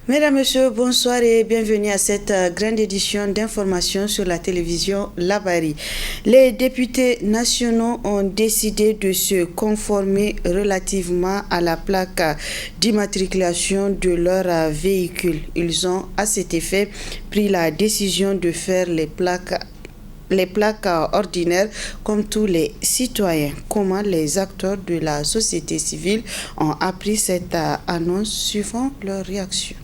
Mesdames, Messieurs, bonsoir et bienvenue à cette grande édition d'information sur la télévision Labari. Les députés nationaux ont décidé de se conformer relativement à la plaque d'immatriculation de leur véhicule. Ils ont à cet effet pris la décision de faire les plaques ordinaires comme tous les citoyens. Comment les acteurs de la société civile ont appris cette annonce suivant leur réaction?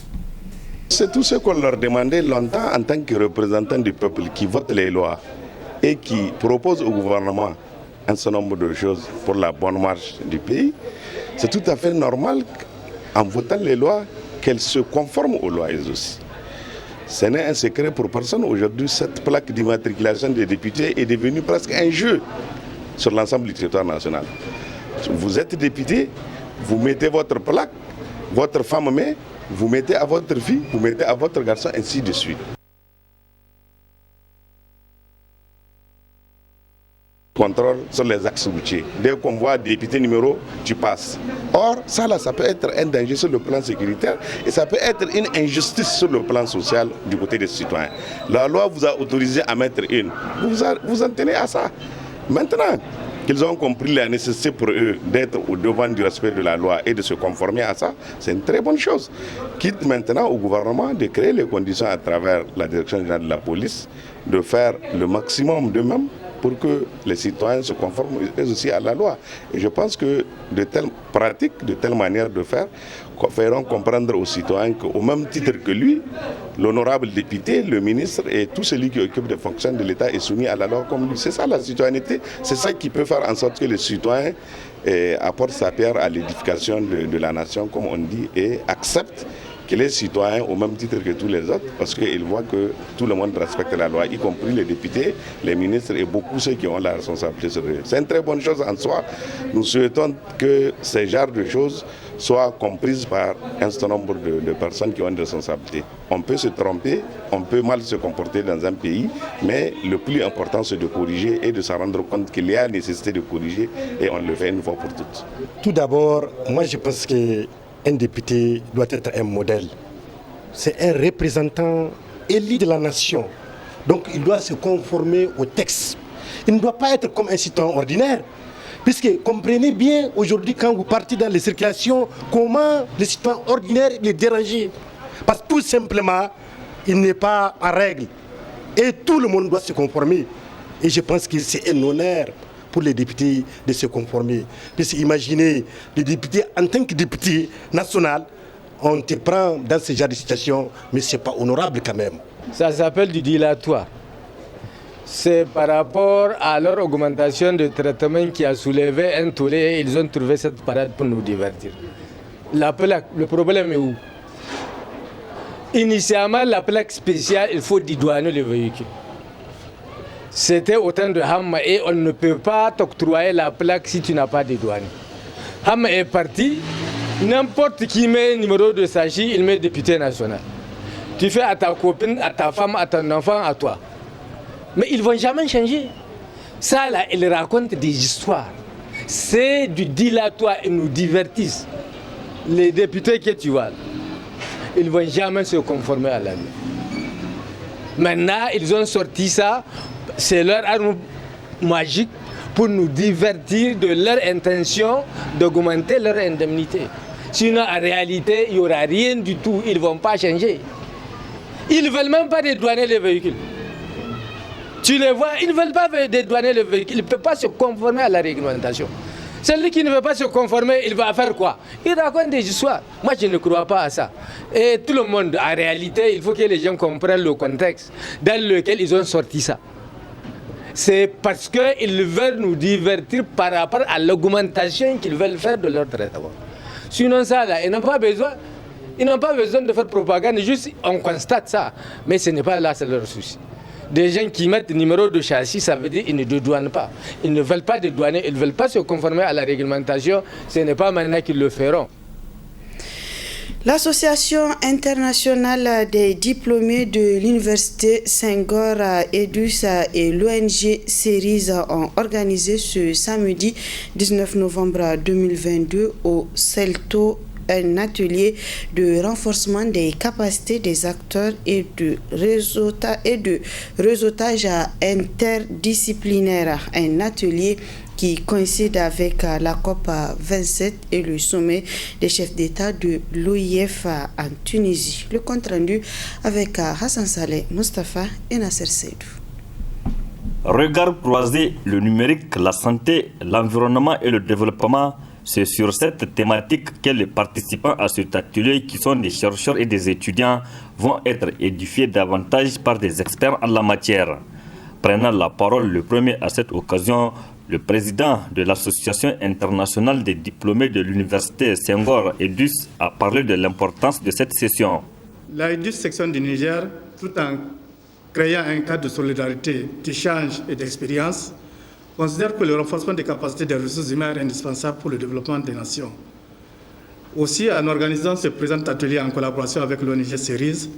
C'est tout ce qu'on leur demandait longtemps en tant que représentants du peuple qui votent les lois et qui proposent au gouvernement un certain nombre de choses pour la bonne marche du pays. C'est tout à fait normal en votant les lois qu'elles se conforment aux lois aussi. Ce n'est un secret pour personne. Aujourd'hui, cette plaque d'immatriculation des députés est devenue presque un jeu sur l'ensemble du territoire national. Vous êtes député, vous mettez votre plaque, votre femme met, vous mettez à votre fille, vous mettez à votre garçon, ainsi de suite. Contrôle sur les axes routiers. Dès qu'on voit député numéro, tu passes. Or, ça peut être un danger sur le plan sécuritaire et ça peut être une injustice sur le plan social du côté des citoyens. La loi vous a autorisé à mettre une. Vous en tenez à ça. Maintenant qu'ils ont compris la nécessité pour eux d'être au devant du respect de la loi et de se conformer à ça, c'est une très bonne chose. Quitte maintenant au gouvernement de créer les conditions à travers la direction générale de la police, de faire le maximum d'eux-mêmes pour que les citoyens se conforment aussi à la loi. Et je pense que de telles pratiques, de telles manières de faire, feront comprendre aux citoyens qu'au même titre que lui, l'honorable député, le ministre et tout celui qui occupe des fonctions de l'État est soumis à la loi comme lui. C'est ça la citoyenneté, c'est ça qui peut faire en sorte que les citoyens apportent sa pierre à l'édification de la nation, comme on dit, et acceptent qu'il est citoyen au même titre que tous les autres, parce qu'ils voient que tout le monde respecte la loi, y compris les députés, les ministres et beaucoup ceux qui ont la responsabilité sur eux. C'est une très bonne chose en soi. Nous souhaitons que ces genres de choses soient comprises par un certain nombre de personnes qui ont une responsabilité. On peut se tromper, on peut mal se comporter dans un pays, mais le plus important c'est de corriger et de se rendre compte qu'il y a nécessité de corriger et on le fait une fois pour toutes. Tout d'abord, moi je pense que un député doit être un modèle. C'est un représentant élu de la nation. Donc il doit se conformer au texte. Il ne doit pas être comme un citoyen ordinaire. Puisque comprenez bien aujourd'hui quand vous partez dans les circulations, comment les citoyens ordinaires les dérangent. Parce que tout simplement, il n'est pas en règle. Et tout le monde doit se conformer. Et je pense que c'est un honneur pour les députés de se conformer. Puisque imaginez, les députés, en tant que député national, on te prend dans ce genre de situation, mais ce n'est pas honorable quand même. Ça s'appelle du dilatoire. C'est par rapport à leur augmentation de traitement qui a soulevé un tollé, ils ont trouvé cette parade pour nous divertir. La plaque, le problème est où? Initialement, la plaque spéciale, il faut dédouaner le véhicule. C'était au temps de Hamma et on ne peut pas t'octroyer la plaque si tu n'as pas dédouané. Hamma est parti, n'importe qui met un numéro de SACI, il met député national. Tu fais à ta copine, à ta femme, à ton enfant, à toi. Mais ils ne vont jamais changer. Ça là, ils racontent des histoires. C'est du dilatoire, ils nous divertissent. Les députés que tu vois, ils ne vont jamais se conformer à la loi. Maintenant, ils ont sorti ça. C'est leur arme magique pour nous divertir de leur intention d'augmenter leur indemnité. Sinon, en réalité, il n'y aura rien du tout. Ils ne vont pas changer. Ils ne veulent même pas dédouaner les véhicules. Tu les vois, ils ne veulent pas dédouaner le véhicule. Ils ne peuvent pas se conformer à la réglementation. Celui qui ne veut pas se conformer, il va faire quoi? Il raconte des histoires. Moi, je ne crois pas à ça. Et tout le monde, en réalité, il faut que les gens comprennent le contexte dans lequel ils ont sorti ça. C'est parce qu'ils veulent nous divertir par rapport à l'augmentation qu'ils veulent faire de leur traitement. Sinon, ça, là, ils n'ont pas besoin de faire propagande, juste on constate ça. Mais ce n'est pas là, c'est leur souci. Des gens qui mettent le numéro de châssis, ça veut dire qu'ils ne dédouanent pas. Ils ne veulent pas dédouaner, ils ne veulent pas se conformer à la réglementation. Ce n'est pas maintenant qu'ils le feront. L'Association internationale des diplômés de l'Université Senghor, EDUS et l'ONG Cerise ont organisé ce samedi 19 novembre 2022 au CELTO un atelier de renforcement des capacités des acteurs et de réseautage interdisciplinaire. Un atelier qui coïncide avec la COP 27 et le sommet des chefs d'État de l'OIF en Tunisie. Le compte rendu avec Hassan Saleh, Mustafa et Nasser Seydou. Regard croisé, le numérique, la santé, l'environnement et le développement, c'est sur cette thématique que les participants à cet atelier, qui sont des chercheurs et des étudiants, vont être édifiés davantage par des experts en la matière. Prenant la parole le premier à cette occasion, le président de l'Association internationale des diplômés de l'université Senghor, EDUS, a parlé de l'importance de cette session. La EDUS section du Niger, tout en créant un cadre de solidarité, d'échange et d'expérience, considère que le renforcement des capacités des ressources humaines est indispensable pour le développement des nations. Aussi, en organisant ce présent atelier en collaboration avec l'ONG Cerise,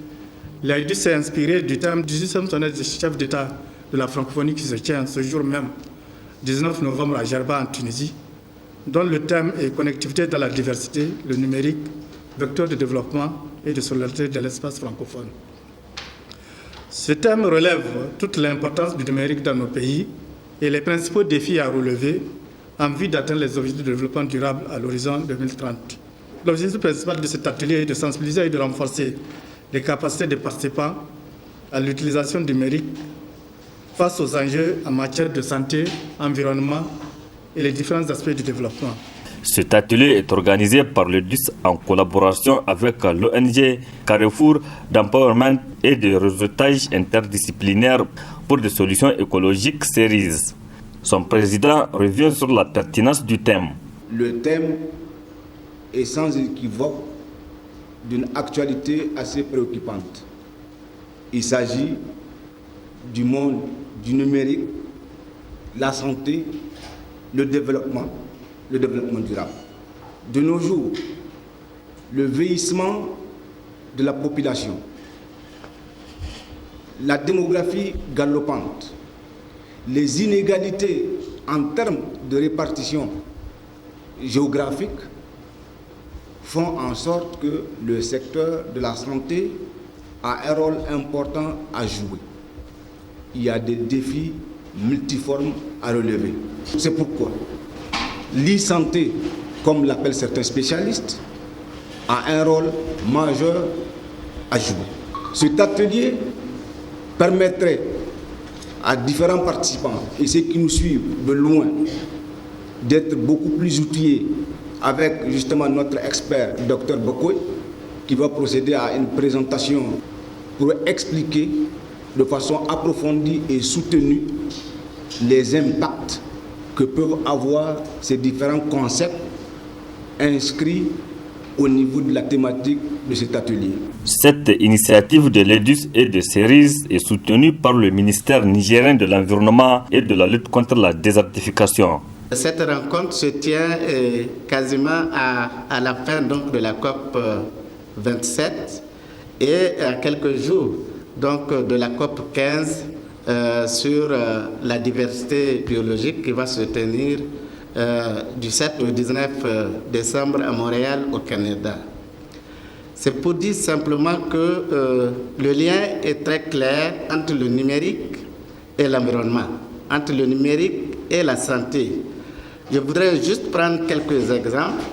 la EDUS s'est inspirée du thème du 18e sommet des chefs d'État de la francophonie qui se tient ce jour même, 19 novembre à Djerba en Tunisie, dont le thème est connectivité dans la diversité, le numérique, vecteur de développement et de solidarité de l'espace francophone. Ce thème relève toute l'importance du numérique dans nos pays et les principaux défis à relever en vue d'atteindre les objectifs de développement durable à l'horizon 2030. L'objectif principal de cet atelier est de sensibiliser et de renforcer les capacités des participants à l'utilisation numérique face aux enjeux en matière de santé, environnement et les différents aspects du développement. Cet atelier est organisé par le DUS en collaboration avec l'ONG Carrefour d'Empowerment et de réseautage interdisciplinaire pour des solutions écologiques Cerise. Son président revient sur la pertinence du thème. Le thème est sans équivoque d'une actualité assez préoccupante. Il s'agit du monde du numérique, la santé, le développement durable. De nos jours, le vieillissement de la population, la démographie galopante, les inégalités en termes de répartition géographique font en sorte que le secteur de la santé a un rôle important à jouer. Il y a des défis multiformes à relever. C'est pourquoi l'e-santé, comme l'appellent certains spécialistes, a un rôle majeur à jouer. Cet atelier permettrait à différents participants et ceux qui nous suivent de loin d'être beaucoup plus outillés avec justement notre expert, Dr Bokoy, qui va procéder à une présentation pour expliquer de façon approfondie et soutenue les impacts que peuvent avoir ces différents concepts inscrits au niveau de la thématique de cet atelier. Cette initiative de l'EDUS et de Cerise est soutenue par le ministère nigérien de l'Environnement et de la lutte contre la désertification. Cette rencontre se tient quasiment à la fin donc, de la COP 27 et à quelques jours donc, de la COP 15 sur la diversité biologique qui va se tenir du 7 au 19 décembre à Montréal, au Canada. C'est pour dire simplement que le lien est très clair entre le numérique et l'environnement, entre le numérique et la santé. Je voudrais juste prendre quelques exemples.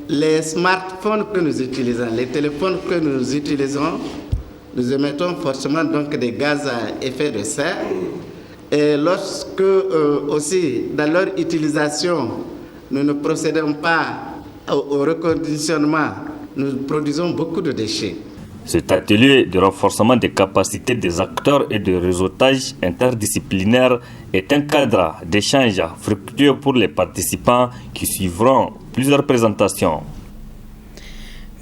Les smartphones que nous utilisons, les téléphones que nous utilisons, nous émettons forcément donc des gaz à effet de serre. Et lorsque aussi dans leur utilisation, nous ne procédons pas au reconditionnement, nous produisons beaucoup de déchets. Cet atelier de renforcement des capacités des acteurs et de réseautage interdisciplinaire est un cadre d'échange fructueux pour les participants qui suivront plusieurs présentations.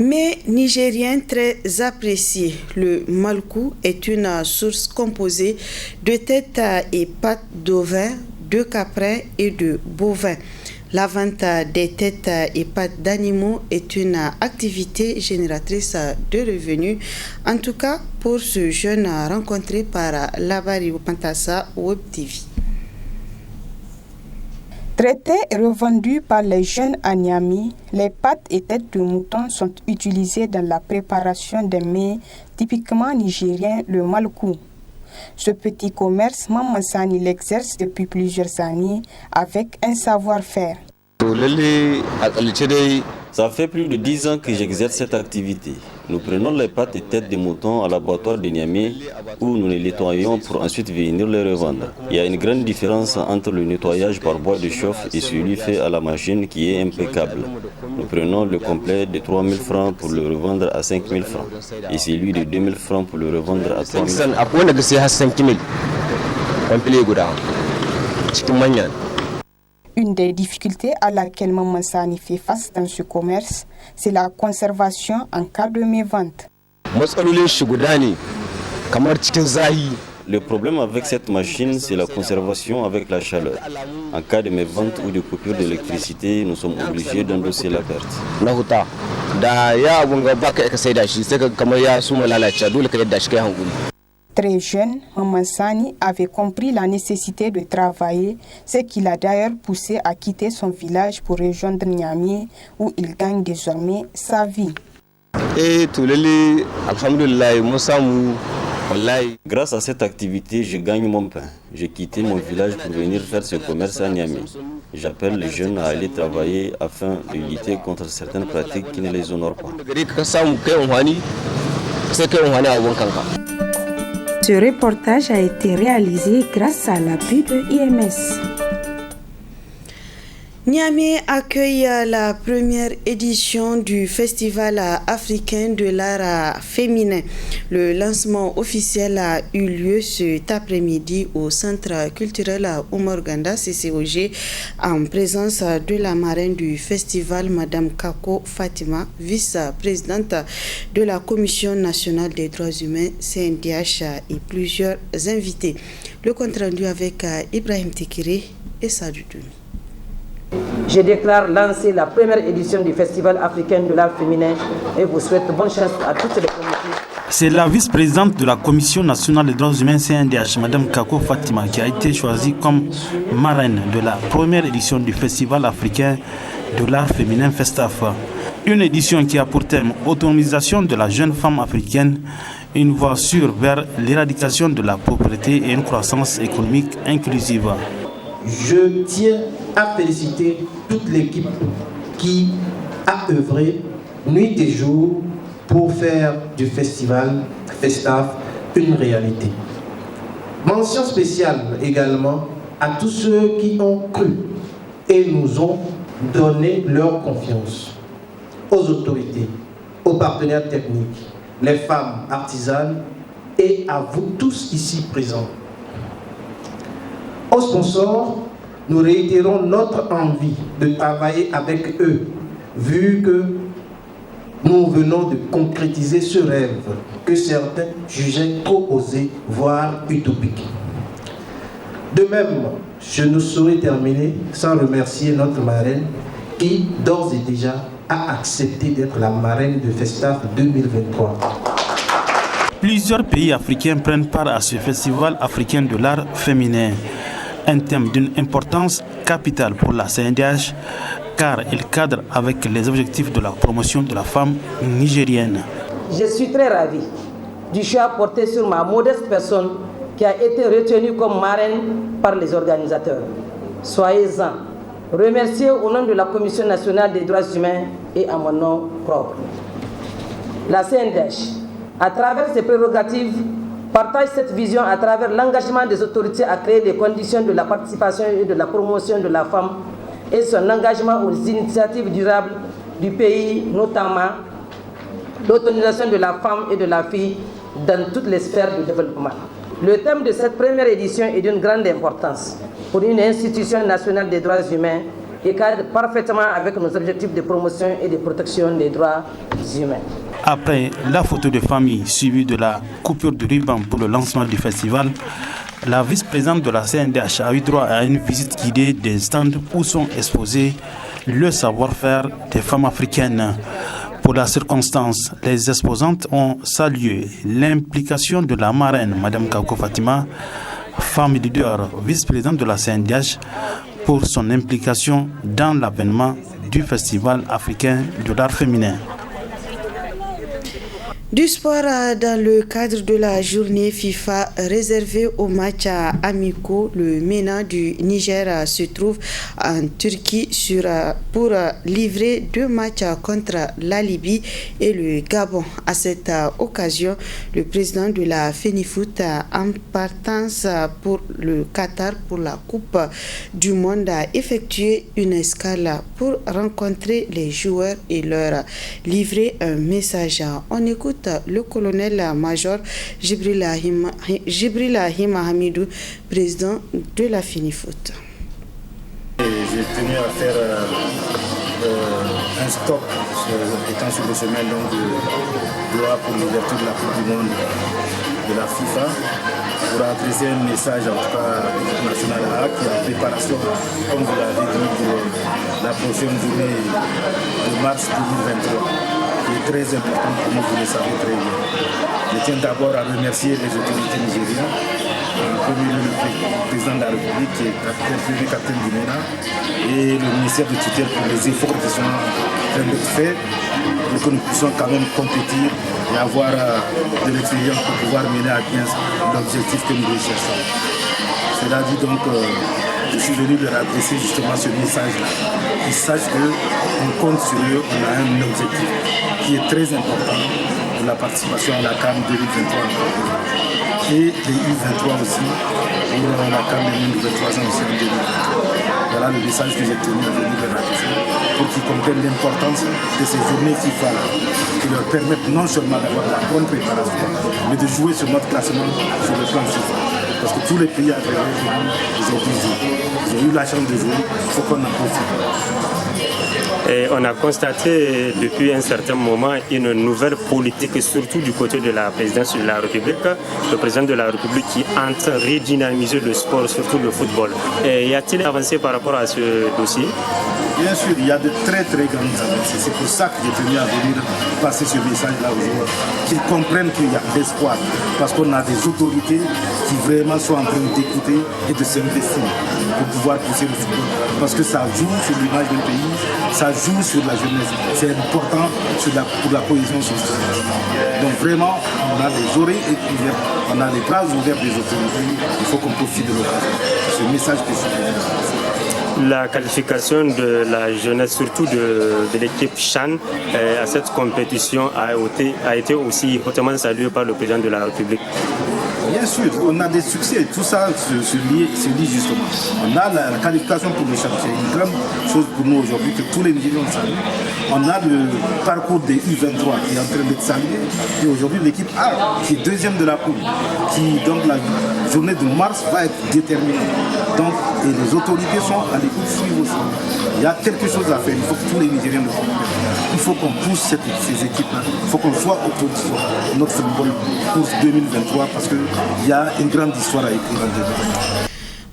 Mais nigérien très apprécié, le malkou est une source composée de têtes et pattes d'ovins, de caprins et de bovins. La vente des têtes et pattes d'animaux est une activité génératrice de revenus, en tout cas pour ce jeune rencontré par Labari Pantassa Web TV. Traités et revendus par les jeunes à Niamey, les pâtes et têtes de mouton sont utilisées dans la préparation des mets typiquement nigériens, le malkou. Ce petit commerce, Maman Sani l'exerce depuis plusieurs années avec un savoir-faire. Ça fait plus de 10 ans que j'exerce cette activité. Nous prenons les pâtes et têtes de mouton à l'abattoir de Niamey où nous les nettoyons pour ensuite venir les revendre. Il y a une grande différence entre le nettoyage par bois de chauffe et celui fait à la machine qui est impeccable. Nous prenons le complet de 3 000 francs pour le revendre à 5 000 francs et celui de 2 000 francs pour le revendre à 3 000 francs. Une des difficultés à laquelle Maman Sani fait face dans ce commerce, c'est la conservation en cas de mévente. Le problème avec cette machine, c'est la conservation avec la chaleur. En cas de mévente ou de coupure d'électricité, nous sommes obligés d'endosser la perte. Très jeune, Maman Sani avait compris la nécessité de travailler, ce qui l'a d'ailleurs poussé à quitter son village pour rejoindre Niamey, où il gagne désormais sa vie. Grâce à cette activité, je gagne mon pain. J'ai quitté mon village pour venir faire ce commerce à Niamey. J'appelle les jeunes à aller travailler afin de lutter contre certaines pratiques qui ne les honorent pas. Ce reportage a été réalisé grâce à l'appui de IMS. Niamey accueille la première édition du Festival africain de l'art féminin. Le lancement officiel a eu lieu cet après-midi au Centre culturel Oumar Ganda, CCOG, en présence de la marraine du festival, Madame Kako Fatima, vice-présidente de la Commission nationale des droits humains, CNDH, et plusieurs invités. Le compte rendu avec Ibrahim Tekiri et Sadou Douni. Je déclare lancer la première édition du Festival africain de l'art féminin et vous souhaite bonne chance à toutes les communautés. C'est la vice-présidente de la Commission nationale des droits humains CNDH, Mme Kako Fatima, qui a été choisie comme marraine de la première édition du Festival africain de l'art féminin FESTAF. Une édition qui a pour thème autonomisation de la jeune femme africaine, une voie sûre vers l'éradication de la pauvreté et une croissance économique inclusive. Je tiens à féliciter toute l'équipe qui a œuvré nuit et jour pour faire du festival FESTAF une réalité. Mention spéciale également à tous ceux qui ont cru et nous ont donné leur confiance, aux autorités, aux partenaires techniques, les femmes artisanes et à vous tous ici présents. Aux sponsors, nous réitérons notre envie de travailler avec eux, vu que nous venons de concrétiser ce rêve que certains jugeaient trop osé, voire utopique. De même, je ne saurais terminer sans remercier notre marraine qui, d'ores et déjà, a accepté d'être la marraine de FESTAF 2023. Plusieurs pays africains prennent part à ce festival africain de l'art féminin. Un thème d'une importance capitale pour la CNDH, car il cadre avec les objectifs de la promotion de la femme nigérienne. Je suis très ravi du choix porté sur ma modeste personne qui a été retenue comme marraine par les organisateurs. Soyez-en remerciés au nom de la Commission nationale des droits humains et à mon nom propre. La CNDH, à travers ses prérogatives, partage cette vision à travers l'engagement des autorités à créer les conditions de la participation et de la promotion de la femme et son engagement aux initiatives durables du pays, notamment l'autonomisation de la femme et de la fille dans toutes les sphères du développement. Le thème de cette première édition est d'une grande importance pour une institution nationale des droits humains et cadre parfaitement avec nos objectifs de promotion et de protection des droits humains. Après la photo de famille suivie de la coupure de ruban pour le lancement du festival, la vice-présidente de la CNDH a eu droit à une visite guidée des stands où sont exposés le savoir-faire des femmes africaines. Pour la circonstance, les exposantes ont salué l'implication de la marraine, Mme Kako Fatima, femme leader, vice-présidente de la CNDH, pour son implication dans l'avènement du Festival africain de l'art féminin. Du sport dans le cadre de la journée FIFA réservée aux matchs amicaux, le MENA du Niger se trouve en Turquie pour livrer 2 matchs contre la Libye et le Gabon. À cette occasion, le président de la FENIFOOT en partance pour le Qatar pour la Coupe du Monde a effectué une escale pour rencontrer les joueurs et leur livrer un message. On écoute le colonel-major Jibril Ahima Hamidou, président de la FENIFOOT. J'ai tenu à faire un stop étant sur le chemin de Doha pour l'ouverture de la Coupe du Monde de la FIFA pour adresser un message en tout cas à l'équipe nationale A qui est en préparation, comme vous l'avez dit, pour la prochaine journée de mars 2023. Qui est très important pour nous, vous le savez très bien. Je tiens d'abord à remercier les autorités nigériennes, en premier lieu le président de la République qui est le capitaine du MENA et le ministère de tutelle pour les efforts qui sont en train d'être faits pour que nous puissions quand même compétir et avoir de l'expérience pour pouvoir mener à bien l'objectif que nous recherchons. Cela dit donc, je suis venu leur adresser justement ce message-là. Ils sachent qu'on compte sur eux, on a un objectif qui est très important pour la participation à la CAN 2023 et les U23 aussi pour la CAN 2023 aussi en 2023. Voilà le message que j'ai tenu à venir leur adresser pour qu'ils comprennent l'importance de ces journées FIFA qui leur permettent non seulement d'avoir la bonne préparation, mais de jouer sur notre classement sur le plan FIFA. Parce que tous les pays à travers le monde, ils ont eu la chance de jouer, il faut qu'on en profite. Et on a constaté depuis un certain moment une nouvelle politique, surtout du côté de la présidence de la République, le président de la République qui entend redynamiser le sport, surtout le football. Et y a-t-il avancé par rapport à ce dossier? Bien sûr, il y a de très très grandes avancées. C'est pour ça que j'ai tenu à venir passer ce message-là aux joueurs, qu'ils comprennent qu'il y a de l'espoir. Parce qu'on a des autorités qui vraiment sont en train d'écouter et de s'investir pour pouvoir pousser le football. Parce que ça joue sur l'image d'un pays, ça joue sur la jeunesse. C'est important pour la cohésion sociale. Donc vraiment, on a les oreilles ouvertes, on a les bras ouverts des autorités. Il faut qu'on profite de l'occasion. C'est ce message que je suis venu passer. La qualification de la jeunesse, surtout de l'équipe Chan, à cette compétition a été aussi hautement saluée par le président de la République. Bien sûr, on a des succès, tout ça se lie justement. On a la qualification pour le Chan, c'est une grande chose pour nous aujourd'hui que tous les Nigériens saluent. On a le parcours des U23 qui est en train d'être salué. Et aujourd'hui, l'équipe A, qui est deuxième de la poule, qui, donc la journée de mars va être déterminée. Donc, et les autorités sont à l'écoute, suivent aussi. Il y a quelque chose à faire, il faut que tous les Nigériens le fassent. Il faut qu'on pousse ces équipes-là. Il faut qu'on soit autour de notre football pour 2023 parce qu'il y a une grande histoire à écrire en 2023.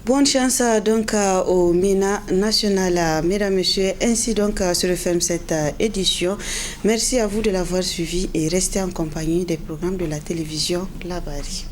Bonne chance donc au MENA national, mesdames, messieurs. Ainsi donc se referme cette édition. Merci à vous de l'avoir suivi et restez en compagnie des programmes de la télévision Labari.